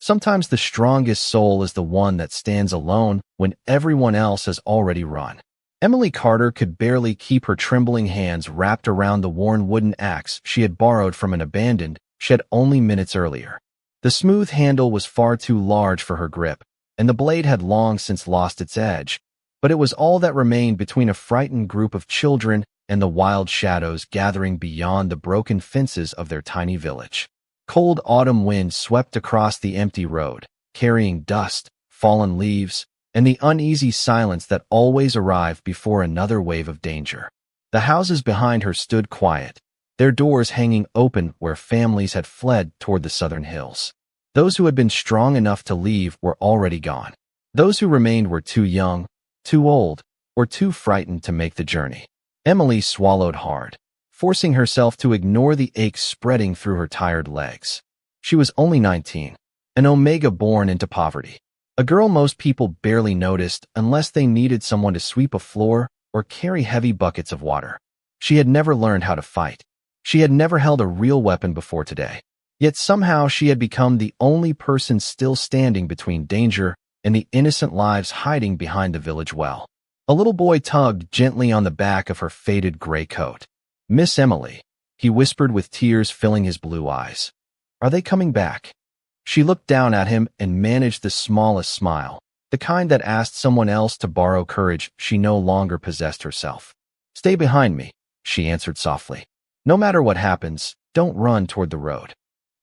Sometimes the strongest soul is the one that stands alone when everyone else has already run. Emily Carter could barely keep her trembling hands wrapped around the worn wooden axe she had borrowed from an abandoned shed only minutes earlier. The smooth handle was far too large for her grip, and the blade had long since lost its edge, but it was all that remained between a frightened group of children and the wild shadows gathering beyond the broken fences of their tiny village. Cold autumn wind swept across the empty road, carrying dust, fallen leaves, and the uneasy silence that always arrived before another wave of danger. The houses behind her stood quiet, their doors hanging open where families had fled toward the southern hills. Those who had been strong enough to leave were already gone. Those who remained were too young, too old, or too frightened to make the journey. Emily swallowed hard, forcing herself to ignore the ache spreading through her tired legs. She was only 19, an Omega born into poverty. A girl most people barely noticed unless they needed someone to sweep a floor or carry heavy buckets of water. She had never learned how to fight. She had never held a real weapon before today. Yet somehow she had become the only person still standing between danger and the innocent lives hiding behind the village well. A little boy tugged gently on the back of her faded gray coat. "Miss Emily," he whispered with tears filling his blue eyes. "Are they coming back?" She looked down at him and managed the smallest smile, the kind that asked someone else to borrow courage she no longer possessed herself. "Stay behind me," she answered softly. "No matter what happens, don't run toward the road."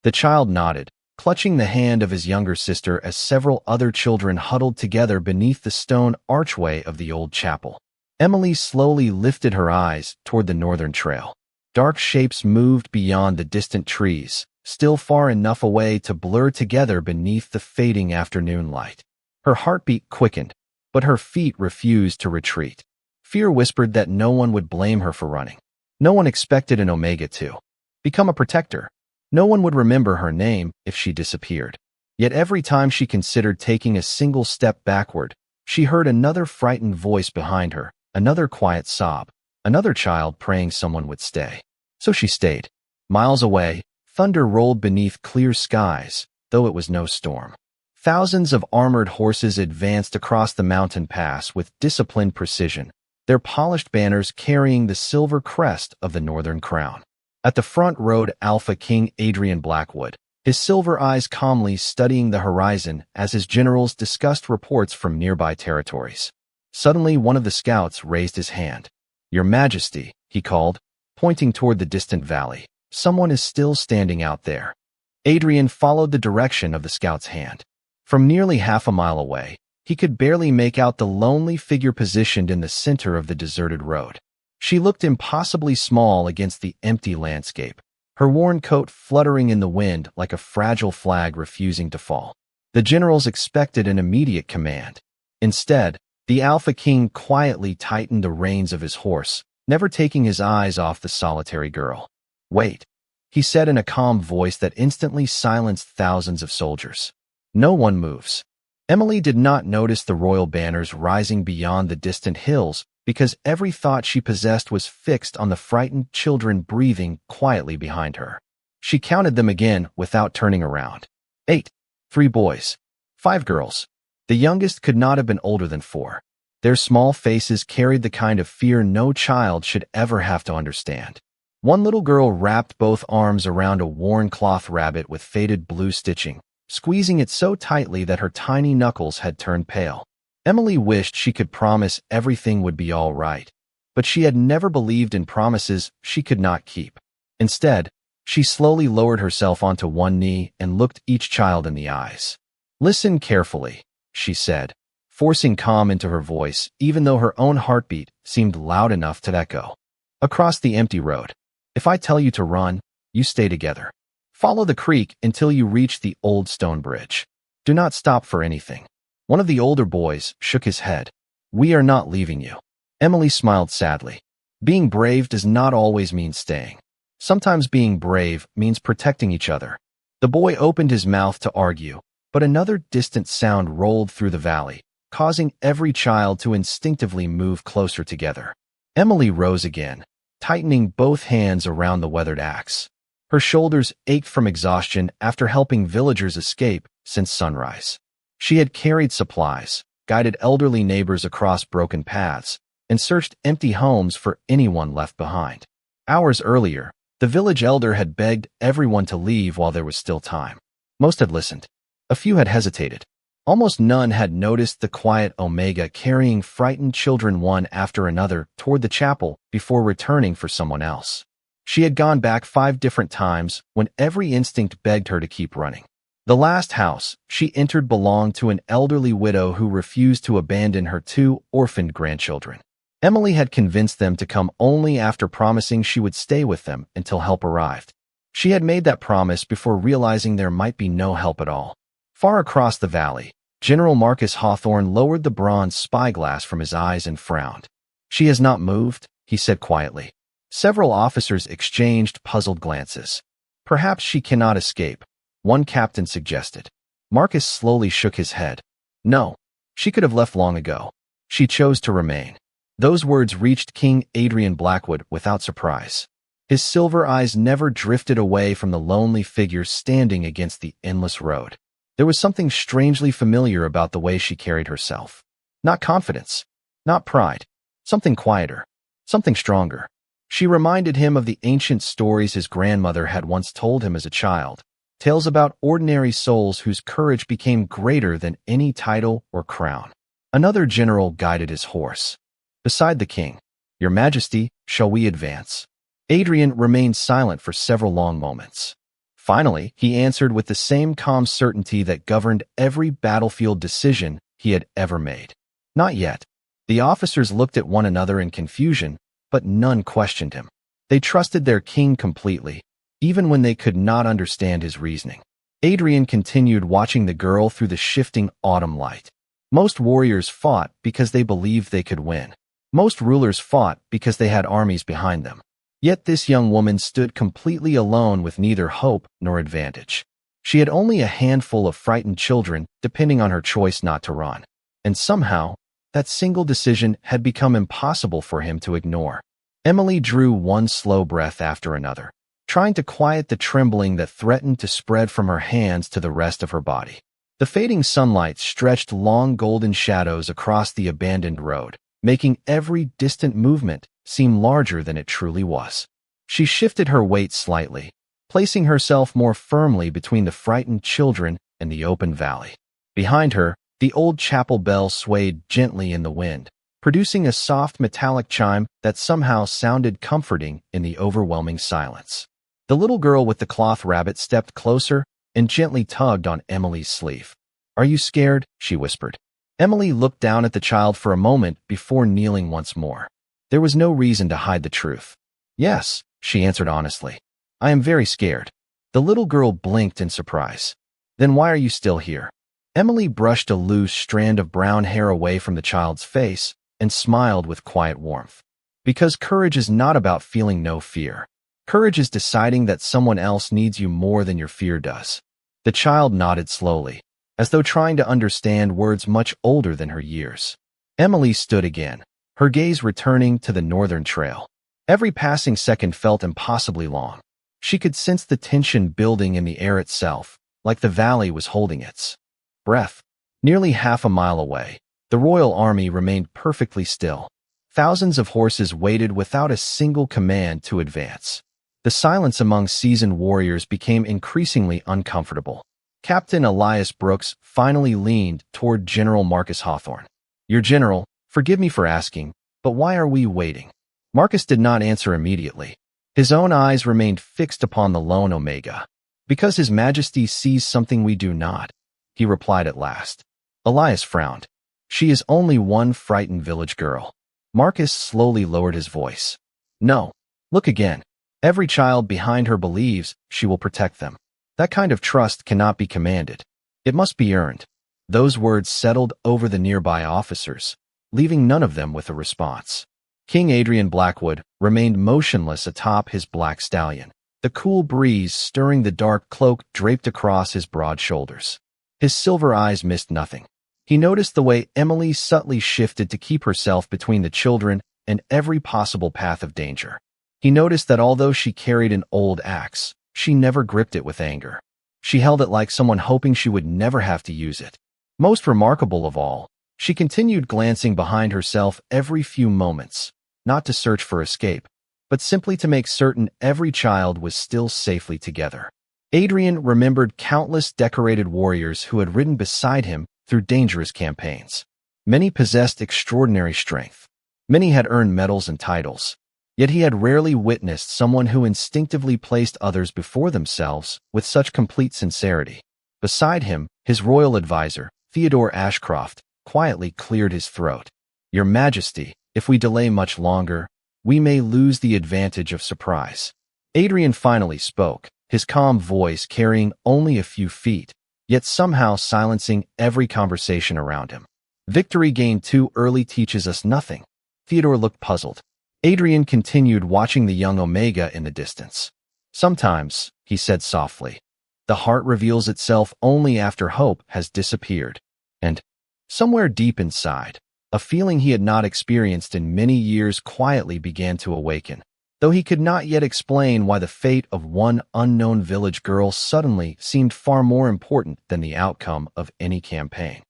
The child nodded, clutching the hand of his younger sister as several other children huddled together beneath the stone archway of the old chapel. Emily slowly lifted her eyes toward the northern trail. Dark shapes moved beyond the distant trees, still far enough away to blur together beneath the fading afternoon light. Her heartbeat quickened, but her feet refused to retreat. Fear whispered that no one would blame her for running. No one expected an Omega to become a protector. No one would remember her name if she disappeared. Yet every time she considered taking a single step backward, she heard another frightened voice behind her, another quiet sob, another child praying someone would stay. So she stayed. Miles away, thunder rolled beneath clear skies, though it was no storm. Thousands of armored horses advanced across the mountain pass with disciplined precision, their polished banners carrying the silver crest of the Northern Crown. At the front rode Alpha King Adrian Blackwood, his silver eyes calmly studying the horizon as his generals discussed reports from nearby territories. Suddenly, one of the scouts raised his hand. "Your Majesty," he called, pointing toward the distant valley. "Someone is still standing out there." Adrian followed the direction of the scout's hand. From nearly half a mile away, he could barely make out the lonely figure positioned in the center of the deserted road. She looked impossibly small against the empty landscape, her worn coat fluttering in the wind like a fragile flag refusing to fall. The generals expected an immediate command. Instead, the Alpha King quietly tightened the reins of his horse, never taking his eyes off the solitary girl. "Wait," he said in a calm voice that instantly silenced thousands of soldiers. "No one moves." Emily did not notice the royal banners rising beyond the distant hills because every thought she possessed was fixed on the frightened children breathing quietly behind her. She counted them again without turning around. 8. 3 boys. 5 girls. The youngest could not have been older than 4. Their small faces carried the kind of fear no child should ever have to understand. One little girl wrapped both arms around a worn cloth rabbit with faded blue stitching, squeezing it so tightly that her tiny knuckles had turned pale. Emily wished she could promise everything would be all right, but she had never believed in promises she could not keep. Instead, she slowly lowered herself onto one knee and looked each child in the eyes. "Listen carefully," she said, forcing calm into her voice even though her own heartbeat seemed loud enough to echo. "Across the empty road. If I tell you to run, you stay together. Follow the creek until you reach the old stone bridge. Do not stop for anything." One of the older boys shook his head. "We are not leaving you." Emily smiled sadly. Being brave does not always mean staying. Sometimes being brave means protecting each other. The boy opened his mouth to argue, but another distant sound rolled through the valley, causing every child to instinctively move closer together. Emily rose again, tightening both hands around the weathered axe. Her shoulders ached from exhaustion after helping villagers escape since sunrise. She had carried supplies, guided elderly neighbors across broken paths, and searched empty homes for anyone left behind. Hours earlier, the village elder had begged everyone to leave while there was still time. Most had listened. A few had hesitated. Almost none had noticed the quiet Omega carrying frightened children one after another toward the chapel before returning for someone else. She had gone back 5 different times when every instinct begged her to keep running. The last house she entered belonged to an elderly widow who refused to abandon her 2 orphaned grandchildren. Emily had convinced them to come only after promising she would stay with them until help arrived. She had made that promise before realizing there might be no help at all. Far across the valley, General Marcus Hawthorne lowered the bronze spyglass from his eyes and frowned. "She has not moved," he said quietly. Several officers exchanged puzzled glances. "Perhaps she cannot escape," one captain suggested. Marcus slowly shook his head. "No, she could have left long ago. She chose to remain." Those words reached King Adrian Blackwood without surprise. His silver eyes never drifted away from the lonely figure standing against the endless road. There was something strangely familiar about the way she carried herself. Not confidence, not pride, something quieter, something stronger. She reminded him of the ancient stories his grandmother had once told him as a child, tales about ordinary souls whose courage became greater than any title or crown. Another general guided his horse beside the king. "Your Majesty, shall we advance?" Adrian remained silent for several long moments. Finally, he answered with the same calm certainty that governed every battlefield decision he had ever made. "Not yet." The officers looked at one another in confusion, but none questioned him. They trusted their king completely, even when they could not understand his reasoning. Adrian continued watching the girl through the shifting autumn light. Most warriors fought because they believed they could win. Most rulers fought because they had armies behind them. Yet this young woman stood completely alone with neither hope nor advantage. She had only a handful of frightened children depending on her choice not to run. And somehow, that single decision had become impossible for him to ignore. Emily drew one slow breath after another, trying to quiet the trembling that threatened to spread from her hands to the rest of her body. The fading sunlight stretched long golden shadows across the abandoned road, making every distant movement seem larger than it truly was. She shifted her weight slightly, placing herself more firmly between the frightened children and the open valley. Behind her, the old chapel bell swayed gently in the wind, producing a soft metallic chime that somehow sounded comforting in the overwhelming silence. The little girl with the cloth rabbit stepped closer and gently tugged on Emily's sleeve. "Are you scared?" she whispered. Emily looked down at the child for a moment before kneeling once more. There was no reason to hide the truth. "Yes," she answered honestly. "I am very scared." The little girl blinked in surprise. "Then why are you still here?" Emily brushed a loose strand of brown hair away from the child's face and smiled with quiet warmth. "Because courage is not about feeling no fear. Courage is deciding that someone else needs you more than your fear does." The child nodded slowly, as though trying to understand words much older than her years. Emily stood again, her gaze returning to the northern trail. Every passing second felt impossibly long. She could sense the tension building in the air itself, like the valley was holding its breath. Nearly half a mile away, the royal army remained perfectly still. Thousands of horses waited without a single command to advance. The silence among seasoned warriors became increasingly uncomfortable. Captain Elias Brooks finally leaned toward General Marcus Hawthorne. "Your general, forgive me for asking, but why are we waiting?" Marcus did not answer immediately. His own eyes remained fixed upon the lone Omega. "Because His Majesty sees something we do not," he replied at last. Elias frowned. "She is only one frightened village girl." Marcus slowly lowered his voice. "No. Look again. Every child behind her believes she will protect them. That kind of trust cannot be commanded. It must be earned." Those words settled over the nearby officers, leaving none of them with a response. King Adrian Blackwood remained motionless atop his black stallion, the cool breeze stirring the dark cloak draped across his broad shoulders. His silver eyes missed nothing. He noticed the way Emily subtly shifted to keep herself between the children and every possible path of danger. He noticed that although she carried an old axe, she never gripped it with anger. She held it like someone hoping she would never have to use it. Most remarkable of all, she continued glancing behind herself every few moments, not to search for escape, but simply to make certain every child was still safely together. Adrian remembered countless decorated warriors who had ridden beside him through dangerous campaigns. Many possessed extraordinary strength. Many had earned medals and titles. Yet he had rarely witnessed someone who instinctively placed others before themselves with such complete sincerity. Beside him, his royal advisor, Theodore Ashcroft, quietly cleared his throat. "Your Majesty, if we delay much longer, we may lose the advantage of surprise." Adrian finally spoke, his calm voice carrying only a few feet, yet somehow silencing every conversation around him. "Victory gained too early teaches us nothing." Theodore looked puzzled. Adrian continued watching the young Omega in the distance. "Sometimes," he said softly, "the heart reveals itself only after hope has disappeared." And somewhere deep inside, a feeling he had not experienced in many years quietly began to awaken, though he could not yet explain why the fate of one unknown village girl suddenly seemed far more important than the outcome of any campaign.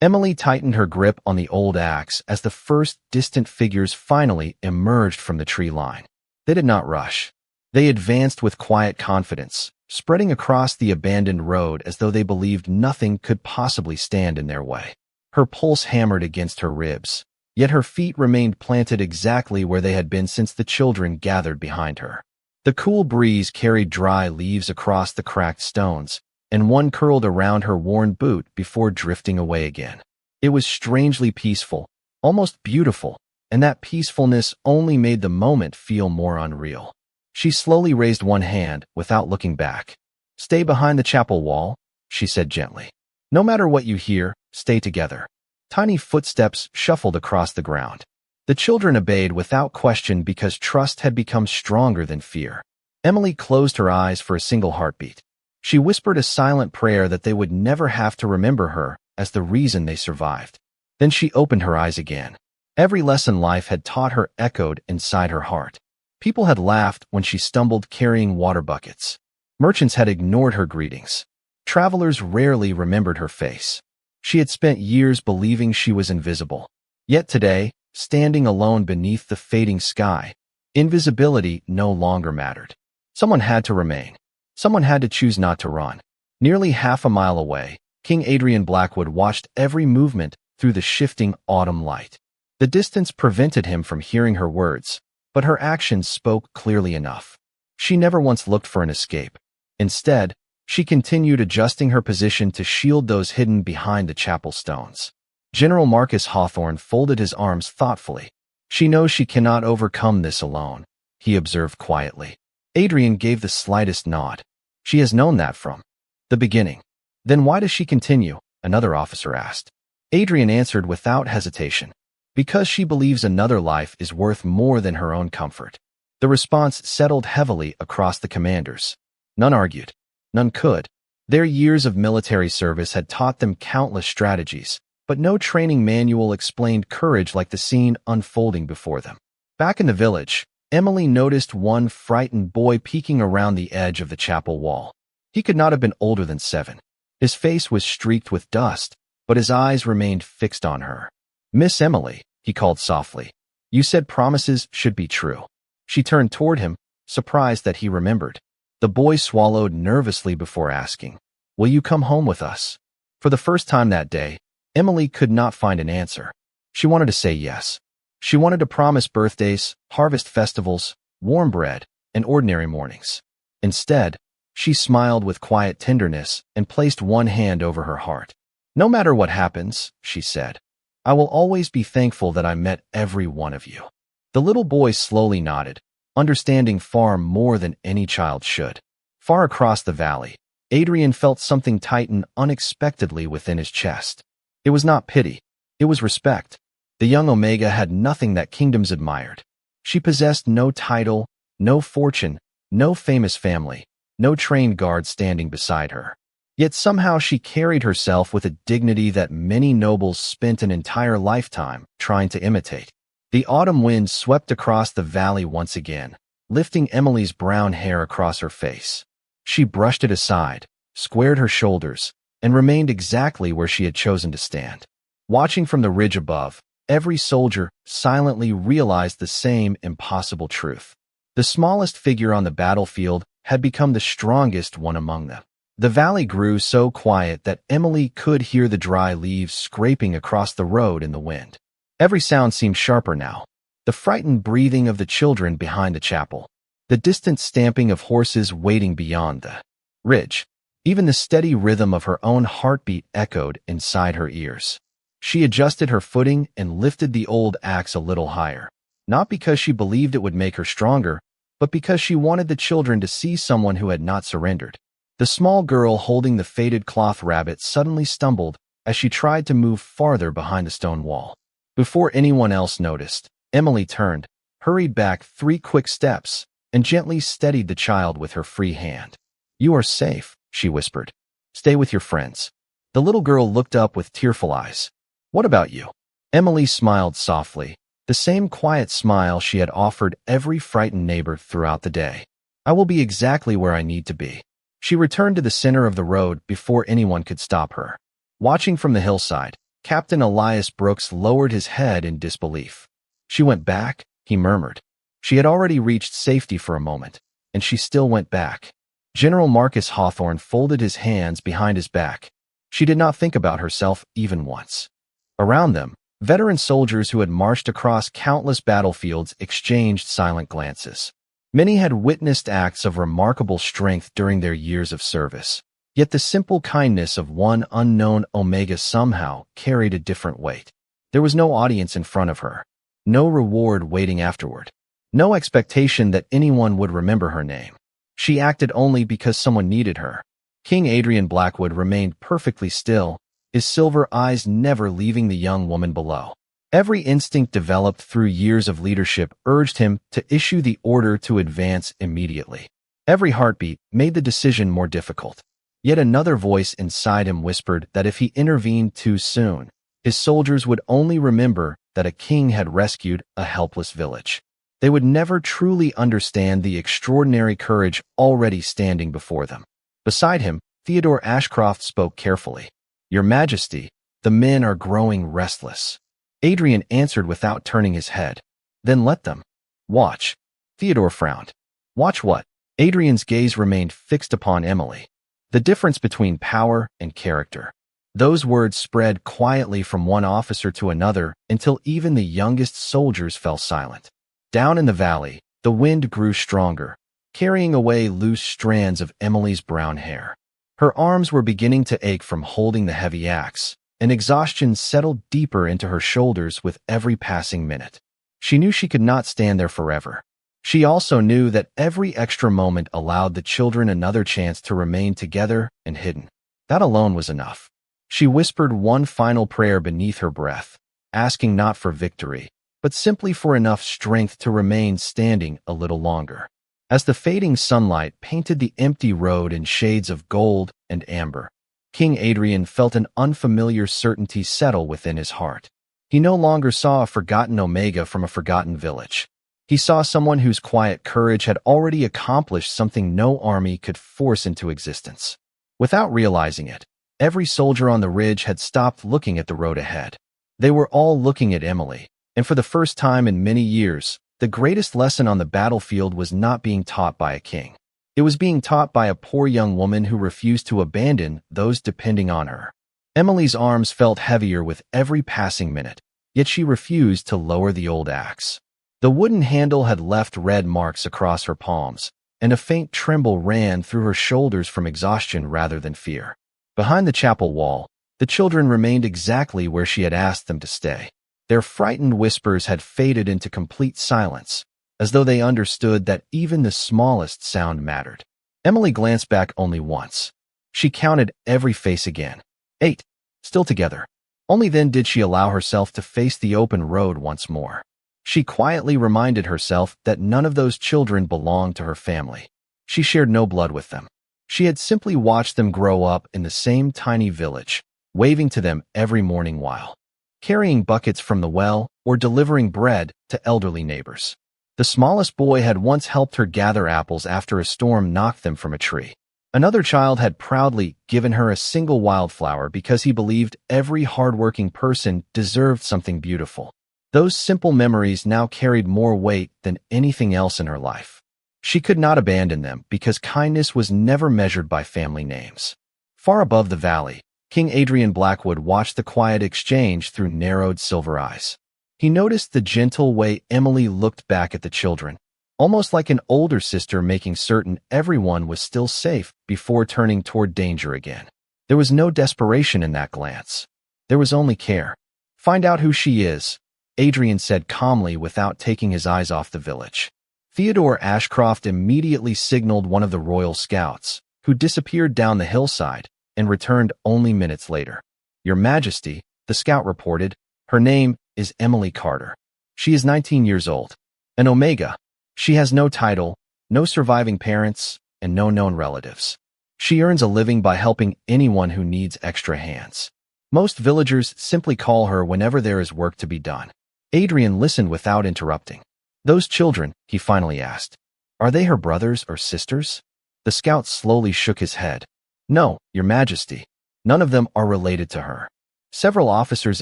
Emily tightened her grip on the old axe as the first distant figures finally emerged from the tree line. They did not rush. They advanced with quiet confidence, spreading across the abandoned road as though they believed nothing could possibly stand in their way. Her pulse hammered against her ribs, yet her feet remained planted exactly where they had been since the children gathered behind her. The cool breeze carried dry leaves across the cracked stones, and one curled around her worn boot before drifting away again. It was strangely peaceful, almost beautiful, and that peacefulness only made the moment feel more unreal. She slowly raised one hand without looking back. "Stay behind the chapel wall," she said gently. "No matter what you hear, stay together." Tiny footsteps shuffled across the ground. The children obeyed without question because trust had become stronger than fear. Emily closed her eyes for a single heartbeat. She whispered a silent prayer that they would never have to remember her as the reason they survived. Then she opened her eyes again. Every lesson life had taught her echoed inside her heart. People had laughed when she stumbled carrying water buckets. Merchants had ignored her greetings. Travelers rarely remembered her face. She had spent years believing she was invisible. Yet today, standing alone beneath the fading sky, invisibility no longer mattered. Someone had to remain. Someone had to choose not to run. Nearly half a mile away, King Adrian Blackwood watched every movement through the shifting autumn light. The distance prevented him from hearing her words, but her actions spoke clearly enough. She never once looked for an escape. Instead, she continued adjusting her position to shield those hidden behind the chapel stones. General Marcus Hawthorne folded his arms thoughtfully. "She knows she cannot overcome this alone," he observed quietly. Adrian gave the slightest nod. "She has known that from the beginning." "Then why does she continue?" another officer asked. Adrian answered without hesitation. "Because she believes another life is worth more than her own comfort." The response settled heavily across the commanders. None argued. None could. Their years of military service had taught them countless strategies, but no training manual explained courage like the scene unfolding before them. Back in the village, Emily noticed one frightened boy peeking around the edge of the chapel wall. He could not have been older than 7. His face was streaked with dust, but his eyes remained fixed on her. "Miss Emily," he called softly, "you said promises should be true." She turned toward him, surprised that he remembered. The boy swallowed nervously before asking, "Will you come home with us?" For the first time that day, Emily could not find an answer. She wanted to say yes. She wanted to promise birthdays, harvest festivals, warm bread, and ordinary mornings. Instead, she smiled with quiet tenderness and placed one hand over her heart. "No matter what happens," she said, "I will always be thankful that I met every one of you." The little boy slowly nodded, understanding far more than any child should. Far across the valley, Adrian felt something tighten unexpectedly within his chest. It was not pity. It was respect. The young Omega had nothing that kingdoms admired. She possessed no title, no fortune, no famous family, no trained guard standing beside her. Yet somehow she carried herself with a dignity that many nobles spent an entire lifetime trying to imitate. The autumn wind swept across the valley once again, lifting Emily's brown hair across her face. She brushed it aside, squared her shoulders, and remained exactly where she had chosen to stand. Watching from the ridge above, every soldier silently realized the same impossible truth. The smallest figure on the battlefield had become the strongest one among them. The valley grew so quiet that Emily could hear the dry leaves scraping across the road in the wind. Every sound seemed sharper now. The frightened breathing of the children behind the chapel, the distant stamping of horses waiting beyond the ridge. Even the steady rhythm of her own heartbeat echoed inside her ears. She adjusted her footing and lifted the old axe a little higher, not because she believed it would make her stronger, but because she wanted the children to see someone who had not surrendered. The small girl holding the faded cloth rabbit suddenly stumbled as she tried to move farther behind the stone wall. Before anyone else noticed, Emily turned, hurried back 3 quick steps, and gently steadied the child with her free hand. "You are safe," she whispered. "Stay with your friends." The little girl looked up with tearful eyes. "What about you?" Emily smiled softly, the same quiet smile she had offered every frightened neighbor throughout the day. "I will be exactly where I need to be." She returned to the center of the road before anyone could stop her. Watching from the hillside, Captain Elias Brooks lowered his head in disbelief. "She went back?" he murmured. She had already reached safety for a moment, and she still went back. General Marcus Hawthorne folded his hands behind his back. She did not think about herself even once. Around them, veteran soldiers who had marched across countless battlefields exchanged silent glances. Many had witnessed acts of remarkable strength during their years of service, yet the simple kindness of one unknown Omega somehow carried a different weight. There was no audience in front of her, no reward waiting afterward, no expectation that anyone would remember her name. She acted only because someone needed her. King Adrian Blackwood remained perfectly still, his silver eyes never leaving the young woman below. Every instinct developed through years of leadership urged him to issue the order to advance immediately. Every heartbeat made the decision more difficult. Yet another voice inside him whispered that if he intervened too soon, his soldiers would only remember that a king had rescued a helpless village. They would never truly understand the extraordinary courage already standing before them. Beside him, Theodore Ashcroft spoke carefully. "Your Majesty, the men are growing restless." Adrian answered without turning his head. "Then let them. Watch." Theodore frowned. "Watch what?" Adrian's gaze remained fixed upon Emily. The difference between power and character. Those words spread quietly from one officer to another until even the youngest soldiers fell silent. Down in the valley, the wind grew stronger, carrying away loose strands of Emily's brown hair. Her arms were beginning to ache from holding the heavy axe, and exhaustion settled deeper into her shoulders with every passing minute. She knew she could not stand there forever. She also knew that every extra moment allowed the children another chance to remain together and hidden. That alone was enough. She whispered one final prayer beneath her breath, asking not for victory, but simply for enough strength to remain standing a little longer. As the fading sunlight painted the empty road in shades of gold and amber, King Adrian felt an unfamiliar certainty settle within his heart. He no longer saw a forgotten Omega from a forgotten village. He saw someone whose quiet courage had already accomplished something no army could force into existence. Without realizing it, every soldier on the ridge had stopped looking at the road ahead. They were all looking at Emily, and for the first time in many years, the greatest lesson on the battlefield was not being taught by a king. It was being taught by a poor young woman who refused to abandon those depending on her. Emily's arms felt heavier with every passing minute, yet she refused to lower the old axe. The wooden handle had left red marks across her palms, and a faint tremble ran through her shoulders from exhaustion rather than fear. Behind the chapel wall, the children remained exactly where she had asked them to stay. Their frightened whispers had faded into complete silence, as though they understood that even the smallest sound mattered. Emily glanced back only once. She counted every face again. 8. Still together. Only then did she allow herself to face the open road once more. She quietly reminded herself that none of those children belonged to her family. She shared no blood with them. She had simply watched them grow up in the same tiny village, waving to them every morning while carrying buckets from the well or delivering bread to elderly neighbors. The smallest boy had once helped her gather apples after a storm knocked them from a tree. Another child had proudly given her a single wildflower because he believed every hardworking person deserved something beautiful. Those simple memories now carried more weight than anything else in her life. She could not abandon them because kindness was never measured by family names. Far above the valley, King Adrian Blackwood watched the quiet exchange through narrowed silver eyes. He noticed the gentle way Emily looked back at the children, almost like an older sister making certain everyone was still safe before turning toward danger again. There was no desperation in that glance. There was only care. "Find out who she is," Adrian said calmly without taking his eyes off the village. Theodore Ashcroft immediately signaled one of the royal scouts, who disappeared down the hillside and returned only minutes later. "Your Majesty," the scout reported, "her name is Emily Carter. She is 19 years old. An Omega. She has no title, no surviving parents, and no known relatives. She earns a living by helping anyone who needs extra hands. Most villagers simply call her whenever there is work to be done." Adrian listened without interrupting. "Those children," he finally asked, "are they her brothers or sisters?" The scout slowly shook his head. "No, Your Majesty. None of them are related to her." Several officers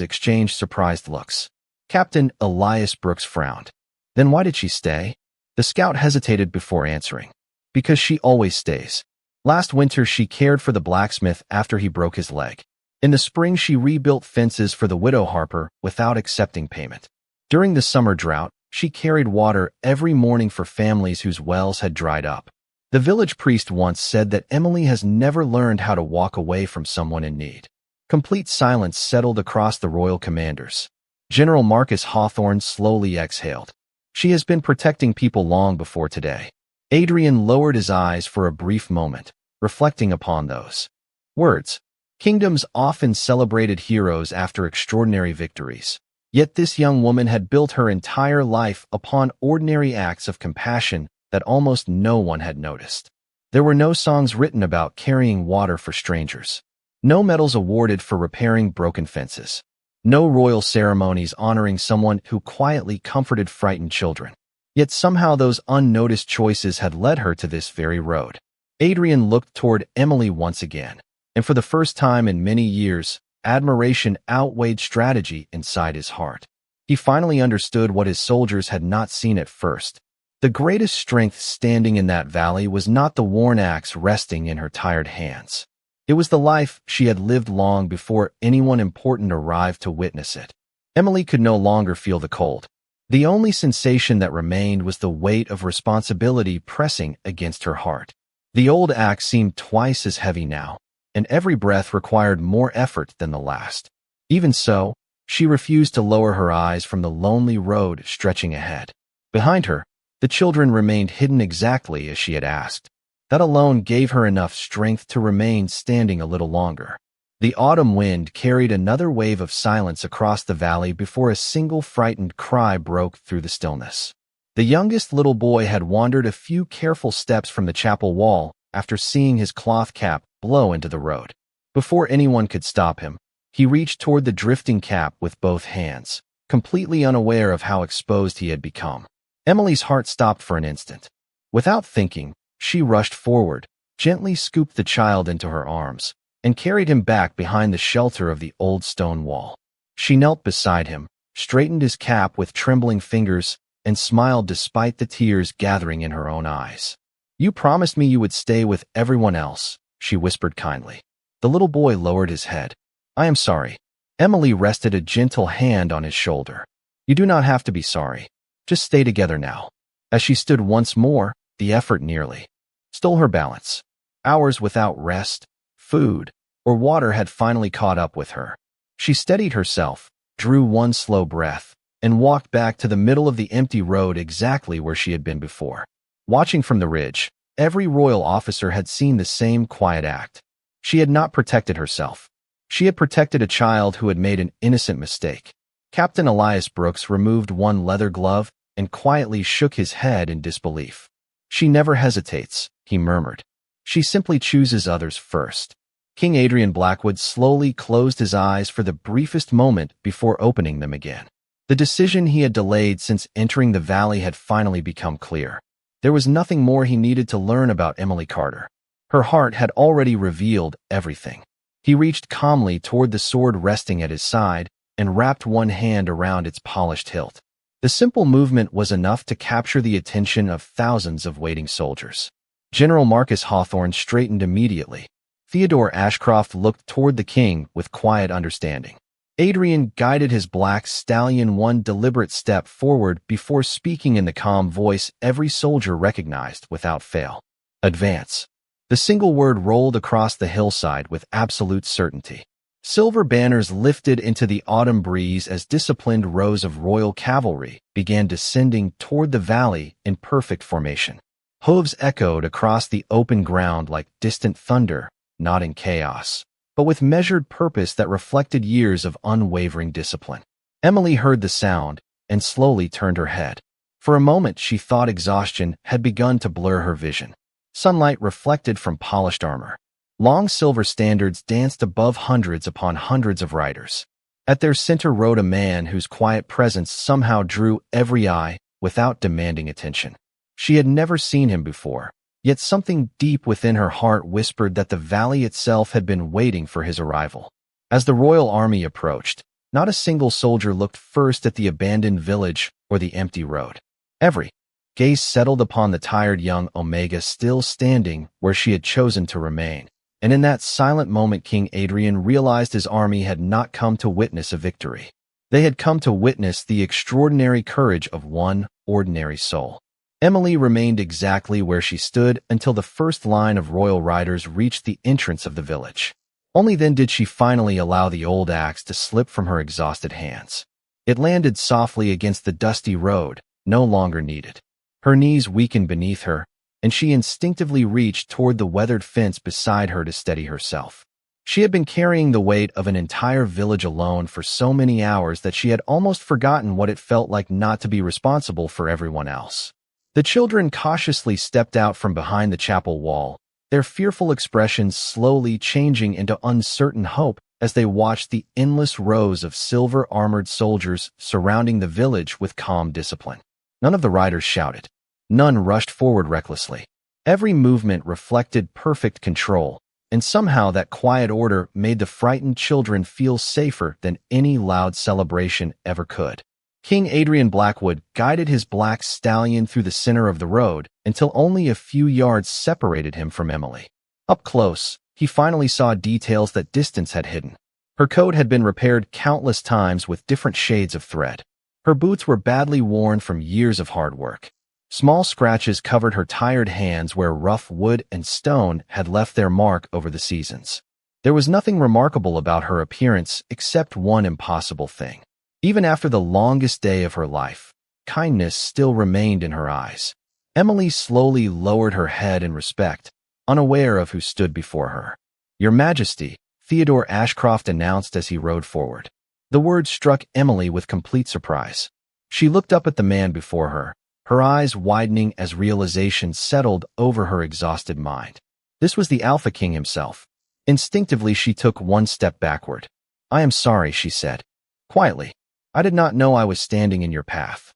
exchanged surprised looks. Captain Elias Brooks frowned. "Then why did she stay?" The scout hesitated before answering. "Because she always stays. Last winter she cared for the blacksmith after he broke his leg. In the spring she rebuilt fences for the widow Harper without accepting payment. During the summer drought, she carried water every morning for families whose wells had dried up. The village priest once said that Emily has never learned how to walk away from someone in need." Complete silence settled across the royal commanders. General Marcus Hawthorne slowly exhaled. "She has been protecting people long before today." Adrian lowered his eyes for a brief moment, reflecting upon those words. Kingdoms often celebrated heroes after extraordinary victories. Yet this young woman had built her entire life upon ordinary acts of compassion that almost no one had noticed. There were no songs written about carrying water for strangers. No medals awarded for repairing broken fences. No royal ceremonies honoring someone who quietly comforted frightened children. Yet somehow those unnoticed choices had led her to this very road. Adrian looked toward Emily once again, and for the first time in many years, admiration outweighed strategy inside his heart. He finally understood what his soldiers had not seen at first. The greatest strength standing in that valley was not the worn axe resting in her tired hands. It was the life she had lived long before anyone important arrived to witness it. Emily could no longer feel the cold. The only sensation that remained was the weight of responsibility pressing against her heart. The old axe seemed twice as heavy now, and every breath required more effort than the last. Even so, she refused to lower her eyes from the lonely road stretching ahead. Behind her, the children remained hidden exactly as she had asked. That alone gave her enough strength to remain standing a little longer. The autumn wind carried another wave of silence across the valley before a single frightened cry broke through the stillness. The youngest little boy had wandered a few careful steps from the chapel wall after seeing his cloth cap blow into the road. Before anyone could stop him, he reached toward the drifting cap with both hands, completely unaware of how exposed he had become. Emily's heart stopped for an instant. Without thinking, she rushed forward, gently scooped the child into her arms, and carried him back behind the shelter of the old stone wall. She knelt beside him, straightened his cap with trembling fingers, and smiled despite the tears gathering in her own eyes. "You promised me you would stay with everyone else," she whispered kindly. The little boy lowered his head. "I am sorry." Emily rested a gentle hand on his shoulder. "You do not have to be sorry. Just stay together now." As she stood once more, the effort nearly stole her balance. Hours without rest, food, or water had finally caught up with her. She steadied herself, drew one slow breath, and walked back to the middle of the empty road exactly where she had been before. Watching from the ridge, every royal officer had seen the same quiet act. She had not protected herself. She had protected a child who had made an innocent mistake. Captain Elias Brooks removed one leather glove and quietly shook his head in disbelief. "She never hesitates," he murmured. "She simply chooses others first." King Adrian Blackwood slowly closed his eyes for the briefest moment before opening them again. The decision he had delayed since entering the valley had finally become clear. There was nothing more he needed to learn about Emily Carter. Her heart had already revealed everything. He reached calmly toward the sword resting at his side and wrapped one hand around its polished hilt. The simple movement was enough to capture the attention of thousands of waiting soldiers. General Marcus Hawthorne straightened immediately. Theodore Ashcroft looked toward the king with quiet understanding. Adrian guided his black stallion one deliberate step forward before speaking in the calm voice every soldier recognized without fail. Advance. The single word rolled across the hillside with absolute certainty. Silver banners lifted into the autumn breeze as disciplined rows of royal cavalry began descending toward the valley in perfect formation. Hooves echoed across the open ground like distant thunder, not in chaos, but with measured purpose that reflected years of unwavering discipline. Emily heard the sound and slowly turned her head. For a moment, she thought exhaustion had begun to blur her vision. Sunlight reflected from polished armor. Long silver standards danced above hundreds upon hundreds of riders. At their center rode a man whose quiet presence somehow drew every eye without demanding attention. She had never seen him before, yet something deep within her heart whispered that the valley itself had been waiting for his arrival. As the royal army approached, not a single soldier looked first at the abandoned village or the empty road. Every gaze settled upon the tired young Omega still standing where she had chosen to remain. And in that silent moment, King Adrian realized his army had not come to witness a victory. They had come to witness the extraordinary courage of one ordinary soul. Emily remained exactly where she stood until the first line of royal riders reached the entrance of the village. Only then did she finally allow the old axe to slip from her exhausted hands. It landed softly against the dusty road, no longer needed. Her knees weakened beneath her, and she instinctively reached toward the weathered fence beside her to steady herself. She had been carrying the weight of an entire village alone for so many hours that she had almost forgotten what it felt like not to be responsible for everyone else. The children cautiously stepped out from behind the chapel wall, their fearful expressions slowly changing into uncertain hope as they watched the endless rows of silver-armored soldiers surrounding the village with calm discipline. None of the riders shouted. None rushed forward recklessly. Every movement reflected perfect control, and somehow that quiet order made the frightened children feel safer than any loud celebration ever could. King Adrian Blackwood guided his black stallion through the center of the road until only a few yards separated him from Emily. Up close, he finally saw details that distance had hidden. Her coat had been repaired countless times with different shades of thread. Her boots were badly worn from years of hard work. Small scratches covered her tired hands where rough wood and stone had left their mark over the seasons. There was nothing remarkable about her appearance except one impossible thing. Even after the longest day of her life, kindness still remained in her eyes. Emily slowly lowered her head in respect, unaware of who stood before her. "Your Majesty," Theodore Ashcroft announced as he rode forward. The word struck Emily with complete surprise. She looked up at the man before her eyes widening as realization settled over her exhausted mind. This was the Alpha King himself. Instinctively, she took one step backward. "I am sorry," she said, quietly. "I did not know I was standing in your path."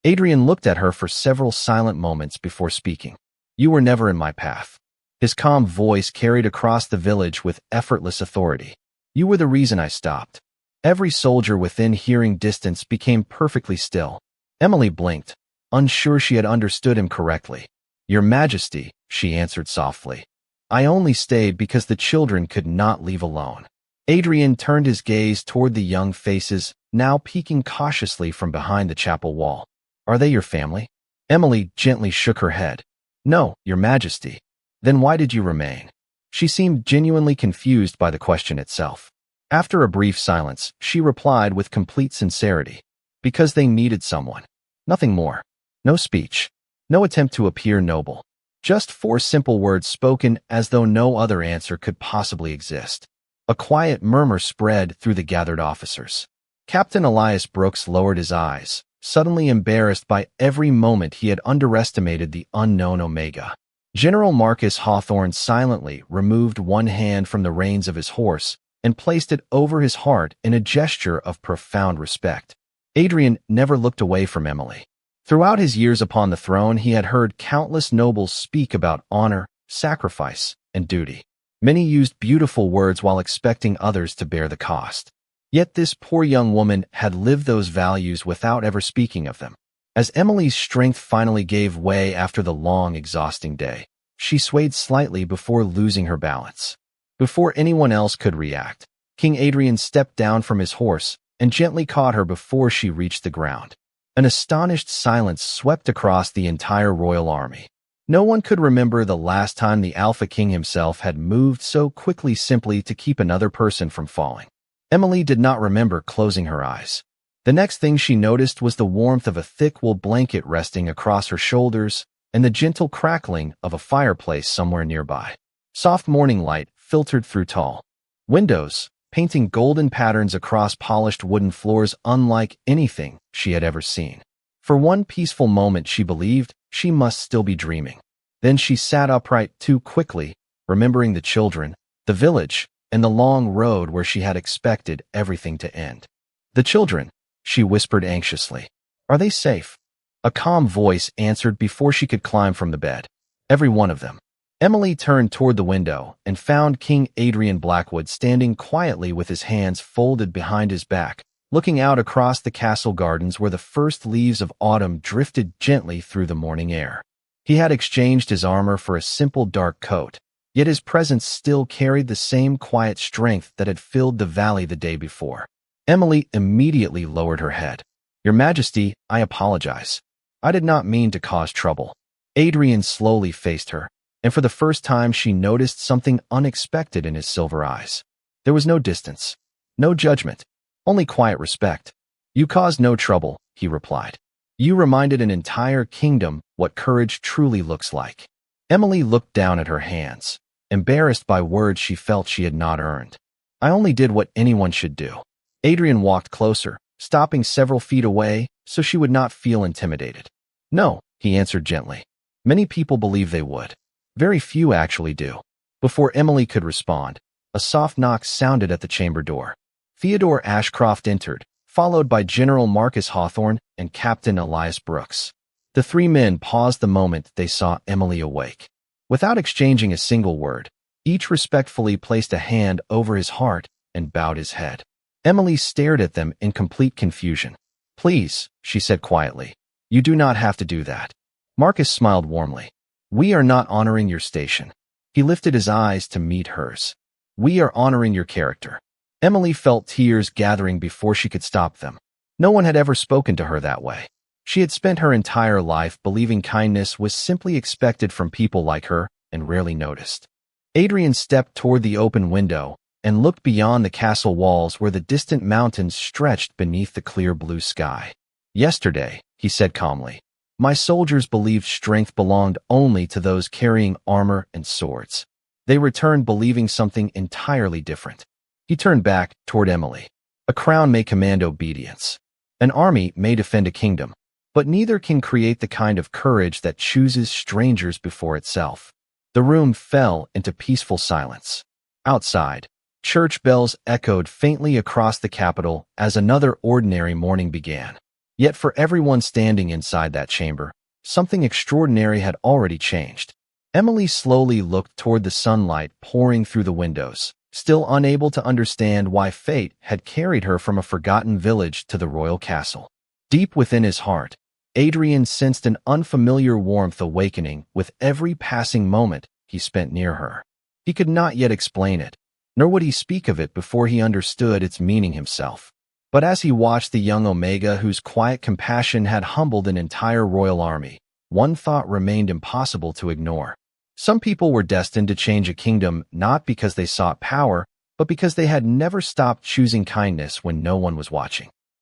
Adrian looked at her for several silent moments before speaking. "You were never in my path." His calm voice carried across the village with effortless authority. "You were the reason I stopped." Every soldier within hearing distance became perfectly still. Emily blinked, unsure she had understood him correctly. "Your Majesty," she answered softly. "I only stayed because the children could not leave alone." Adrian turned his gaze toward the young faces, now peeking cautiously from behind the chapel wall. "Are they your family?" Emily gently shook her head. "No, Your Majesty." "Then why did you remain?" She seemed genuinely confused by the question itself. After a brief silence, she replied with complete sincerity. "Because they needed someone. Nothing more. No speech. No attempt to appear noble. Just 4 simple words spoken as though no other answer could possibly exist." A quiet murmur spread through the gathered officers. Captain Elias Brooks lowered his eyes, suddenly embarrassed by every moment he had underestimated the unknown Omega. General Marcus Hawthorne silently removed one hand from the reins of his horse and placed it over his heart in a gesture of profound respect. Adrian never looked away from Emily. Throughout his years upon the throne, he had heard countless nobles speak about honor, sacrifice, and duty. Many used beautiful words while expecting others to bear the cost. Yet this poor young woman had lived those values without ever speaking of them. As Emily's strength finally gave way after the long, exhausting day, she swayed slightly before losing her balance. Before anyone else could react, King Adrian stepped down from his horse and gently caught her before she reached the ground. An astonished silence swept across the entire royal army. No one could remember the last time the Alpha King himself had moved so quickly simply to keep another person from falling. Emily did not remember closing her eyes. The next thing she noticed was the warmth of a thick wool blanket resting across her shoulders and the gentle crackling of a fireplace somewhere nearby. Soft morning light filtered through tall windows, painting golden patterns across polished wooden floors unlike anything she had ever seen. For one peaceful moment she believed she must still be dreaming. Then she sat upright too quickly, remembering the children, the village, and the long road where she had expected everything to end. The children, she whispered anxiously. Are they safe? A calm voice answered before she could climb from the bed. Every one of them. Emily turned toward the window and found King Adrian Blackwood standing quietly with his hands folded behind his back, looking out across the castle gardens where the first leaves of autumn drifted gently through the morning air. He had exchanged his armor for a simple dark coat, yet his presence still carried the same quiet strength that had filled the valley the day before. Emily immediately lowered her head. Your Majesty, I apologize. I did not mean to cause trouble. Adrian slowly faced her, and for the first time she noticed something unexpected in his silver eyes. There was no distance, no judgment, only quiet respect. You caused no trouble, he replied. You reminded an entire kingdom what courage truly looks like. Emily looked down at her hands, embarrassed by words she felt she had not earned. I only did what anyone should do. Adrian walked closer, stopping several feet away so she would not feel intimidated. No, he answered gently. Many people believe they would. Very few actually do. Before Emily could respond, a soft knock sounded at the chamber door. Theodore Ashcroft entered, followed by General Marcus Hawthorne and Captain Elias Brooks. The three men paused the moment they saw Emily awake. Without exchanging a single word, each respectfully placed a hand over his heart and bowed his head. Emily stared at them in complete confusion. Please, she said quietly, you do not have to do that. Marcus smiled warmly. We are not honoring your station. He lifted his eyes to meet hers. We are honoring your character. Emily felt tears gathering before she could stop them. No one had ever spoken to her that way. She had spent her entire life believing kindness was simply expected from people like her and rarely noticed. Adrian stepped toward the open window and looked beyond the castle walls where the distant mountains stretched beneath the clear blue sky. Yesterday, he said calmly, my soldiers believed strength belonged only to those carrying armor and swords. They returned believing something entirely different. He turned back toward Emily. A crown may command obedience. An army may defend a kingdom, but neither can create the kind of courage that chooses strangers before itself. The room fell into peaceful silence. Outside, church bells echoed faintly across the capital as another ordinary morning began. Yet for everyone standing inside that chamber, something extraordinary had already changed. Emily slowly looked toward the sunlight pouring through the windows, still unable to understand why fate had carried her from a forgotten village to the royal castle. Deep within his heart, Adrian sensed an unfamiliar warmth awakening with every passing moment he spent near her. He could not yet explain it, nor would he speak of it before he understood its meaning himself. But as he watched the young Omega whose quiet compassion had humbled an entire royal army, one thought remained impossible to ignore. Some people were destined to change a kingdom not because they sought power, but because they had never stopped choosing kindness when no one was watching.